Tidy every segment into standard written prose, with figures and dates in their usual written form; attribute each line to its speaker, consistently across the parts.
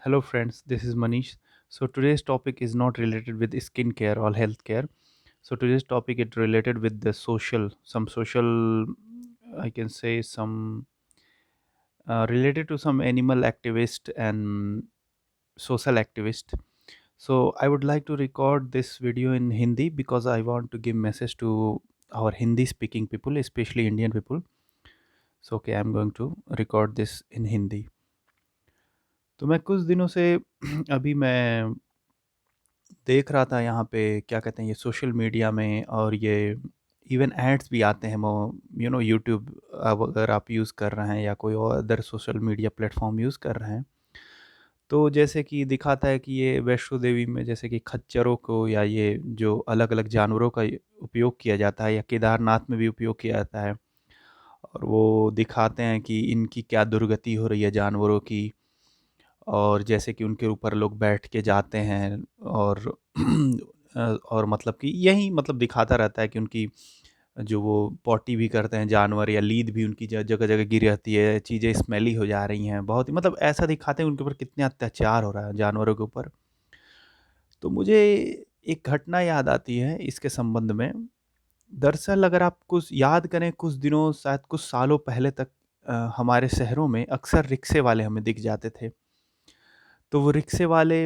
Speaker 1: Hello, friends. This is Manish. So today's topic is not related with skincare or healthcare. So today's topic is related with the some social, I can say some related to some animal activist and social activist. So I would like to record this video in Hindi because I want to give message to our Hindi speaking people, especially Indian people. So okay, I'm going to record this in Hindi. तो मैं कुछ दिनों से अभी मैं देख रहा था यहाँ पे क्या कहते हैं ये सोशल मीडिया में और ये इवन एड्स भी आते हैं वो यूट्यूब अब अगर आप यूज़ कर रहे हैं या कोई और other social media platform use कर रहे हैं तो जैसे कि दिखाता है कि ये वैष्णो देवी में जैसे कि खच्चरों को या ये जो अलग अलग जानवरों का उपयोग किया जाता है या केदारनाथ में भी उपयोग किया जाता है और वो दिखाते हैं कि इनकी क्या दुर्गति हो रही है जानवरों की और जैसे कि उनके ऊपर लोग बैठ के जाते हैं और और मतलब कि यही मतलब दिखाता रहता है कि उनकी जो वो पॉटी भी करते हैं जानवर या लीद भी उनकी जगह जगह गिरी रहती है, चीज़ें स्मेली हो जा रही हैं, बहुत ही मतलब ऐसा दिखाते हैं उनके ऊपर कितने अत्याचार हो रहा है जानवरों के ऊपर। तो मुझे एक घटना याद आती है इसके संबंध में। दरअसल अगर आप कुछ याद करें कुछ दिनों शायद कुछ सालों पहले तक हमारे शहरों में अक्सर रिक्शे वाले हमें दिख जाते थे। तो वो रिक्शे वाले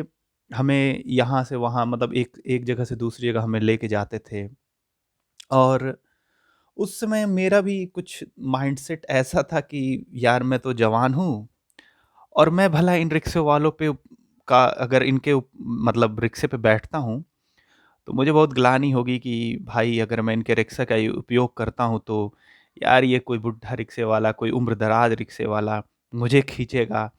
Speaker 1: हमें यहाँ से वहाँ मतलब एक एक जगह से दूसरी जगह हमें लेके जाते थे और उस समय मेरा भी कुछ माइंडसेट ऐसा था कि यार मैं तो जवान हूँ और मैं भला इन रिक्शे वालों पे का अगर मतलब रिक्शे पे बैठता हूँ तो मुझे बहुत ग्लानि होगी कि भाई अगर मैं इनके रिक्शा का ही उपयोग करता हूँ तो यार ये कोई बुढ़ा रिक्शे वाला कोई उम्र-दराज़ रिक्शे वाला मुझे खींचेगा,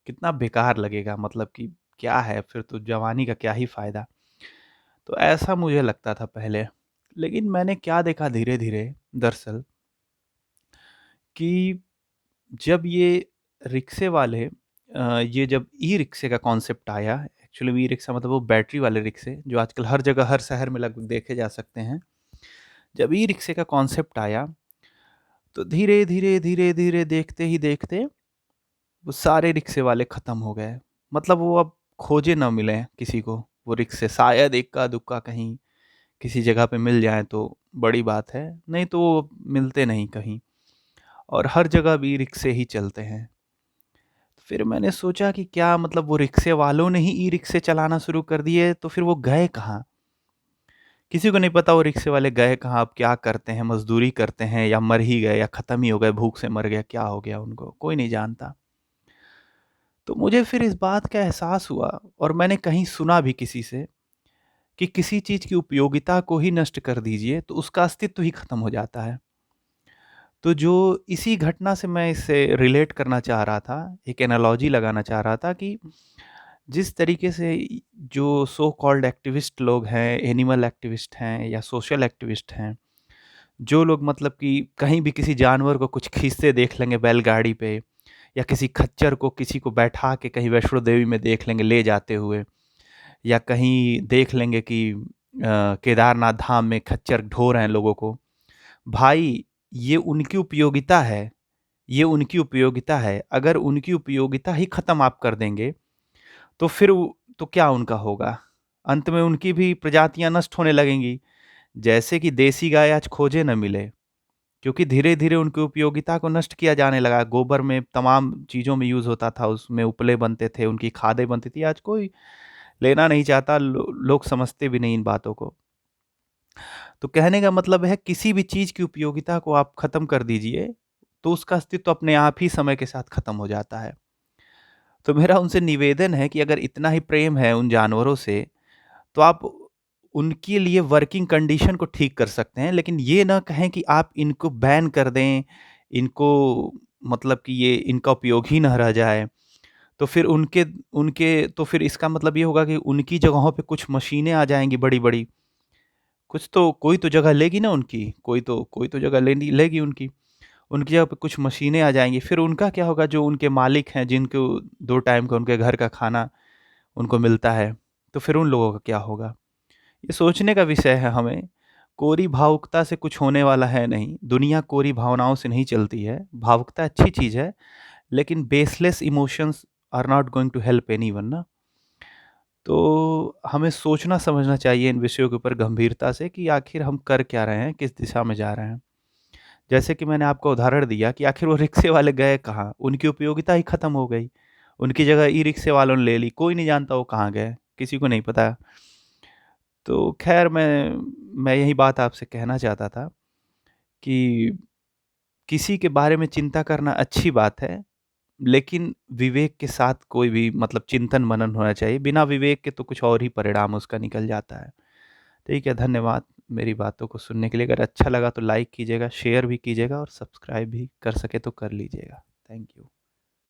Speaker 1: कितना बेकार लगेगा मतलब कि क्या है फिर तो जवानी का क्या ही फ़ायदा। तो ऐसा मुझे लगता था पहले। लेकिन मैंने क्या देखा धीरे-धीरे दरअसल कि जब ये रिक्शे वाले ये जब ई-रिक्शे का कॉन्सेप्ट आया, एक्चुअली में ई-रिक्शा मतलब वो बैटरी वाले रिक्शे जो आजकल हर जगह, हर शहर में लगभग देखे जा सकते हैं। जब ई-रिक्शे का कॉन्सेप्ट आया, तो धीरे-धीरे, धीरे-धीरे देखते ही देखते वो सारे रिक्शे वाले ख़त्म हो गए। मतलब वो अब खोजे ना मिलें किसी को, वो रिक्शे शायद इक्का-दुक्का कहीं किसी जगह पे मिल जाएँ तो बड़ी बात है, नहीं तो वो मिलते नहीं कहीं और हर जगह भी रिक्शे ही चलते हैं। फिर मैंने सोचा कि क्या मतलब वो रिक्शे वालों ने ही ई-रिक्शे चलाना शुरू कर दिए, तो फिर वो गए कहाँ? किसी को नहीं पता वो रिक्शे वाले गए कहाँ, अब क्या करते हैं, मज़दूरी करते हैं या मर ही गए या ख़त्म ही हो गए, भूख से मर गए, क्या हो गया उनको? कोई नहीं जानता। तो मुझे फिर इस बात का एहसास हुआ और मैंने कहीं सुना भी किसी से कि किसी चीज़ की उपयोगिता को ही नष्ट कर दीजिए, तो उसका अस्तित्व ही ख़त्म हो जाता है। तो जो इसी घटना से मैं इससे रिलेट करना चाह रहा था, एक एनालॉजी लगाना चाह रहा था कि जिस तरीके से जो सो कॉल्ड एक्टिविस्ट लोग हैं, एनिमल एक्टिविस्ट हैं या सोशल एक्टिविस्ट हैं, जो लोग मतलब कि कहीं भी किसी जानवर को कुछ खींचते देख लेंगे बैलगाड़ी पे या किसी खच्चर को किसी को बैठा के कहीं वैष्णो देवी में देख लेंगे ले जाते हुए या कहीं देख लेंगे कि केदारनाथ धाम में खच्चर ढो रहे हैं लोगों को। भाई, ये उनकी उपयोगिता है, ये उनकी उपयोगिता है। अगर उनकी उपयोगिता ही ख़त्म आप कर देंगे, तो फिर तो क्या उनका होगा? अंत में उनकी भी प्रजातियाँ नष्ट होने लगेंगी। जैसे कि देसी गाय आज खोजे न मिले, क्योंकि धीरे-धीरे उनकी उपयोगिता को नष्ट किया जाने लगा। गोबर में तमाम चीज़ों में यूज़ होता था, उसमें उपले बनते थे, उनकी खादें बनती थी। आज कोई लेना नहीं चाहता, लोग समझते भी नहीं इन बातों को। तो कहने का मतलब है किसी भी चीज़ की उपयोगिता को आप ख़त्म कर दीजिए, तो उसका अस्तित्व अपने आप ही समय के साथ ख़त्म हो जाता है। तो मेरा उनसे निवेदन है कि अगर इतना ही प्रेम है उन जानवरों से, तो आप उनके लिए वर्किंग कंडीशन को ठीक कर सकते हैं, लेकिन ये ना कहें कि आप इनको बैन कर दें, इनको मतलब कि ये इनका उपयोग ही ना रह जाए। तो फिर उनके उनके तो फिर इसका मतलब ये होगा कि उनकी जगहों पे कुछ मशीनें आ जाएँगी बड़ी-बड़ी। कुछ तो कोई तो जगह लेगी ना उनकी, कोई तो जगह लेनी लेगी उनकी। उनकी जगह पे कुछ मशीनें आ जाएँगी, फिर उनका क्या होगा जो उनके मालिक हैं, जिनको 2 टाइम का उनके घर का खाना उनको मिलता है, तो फिर उन लोगों का क्या होगा? ये सोचने का विषय है हमें। कोरी भावुकता से कुछ होने वाला है नहीं, दुनिया कोरी भावनाओं से नहीं चलती है। भावुकता अच्छी चीज़ है, लेकिन baseless emotions are not going to help anyone ना। तो हमें सोचना समझना चाहिए इन विषयों के ऊपर गंभीरता से कि आखिर हम कर क्या रहे हैं, किस दिशा में जा रहे हैं। जैसे कि मैंने आपको उदाहरण दिया कि आखिर वो रिक्शे वाले गए कहाँ? उनकी उपयोगिता ही खत्म हो गई। उनकी जगह ई-रिक्शे वालों ने ले ली, कोई नहीं जानता वो कहाँ गए, किसी को नहीं पता। तो ख़ैर मैं यही बात आपसे कहना चाहता था कि किसी के बारे में चिंता करना अच्छी बात है, लेकिन विवेक के साथ कोई भी मतलब चिंतन-मनन होना चाहिए। बिना विवेक के तो कुछ और ही परिणाम उसका निकल जाता है। ठीक है, धन्यवाद मेरी बातों को सुनने के लिए। अगर अच्छा लगा तो लाइक कीजिएगा, शेयर भी कीजिएगा और सब्सक्राइब भी कर सके तो कर लीजिएगा। Thank you.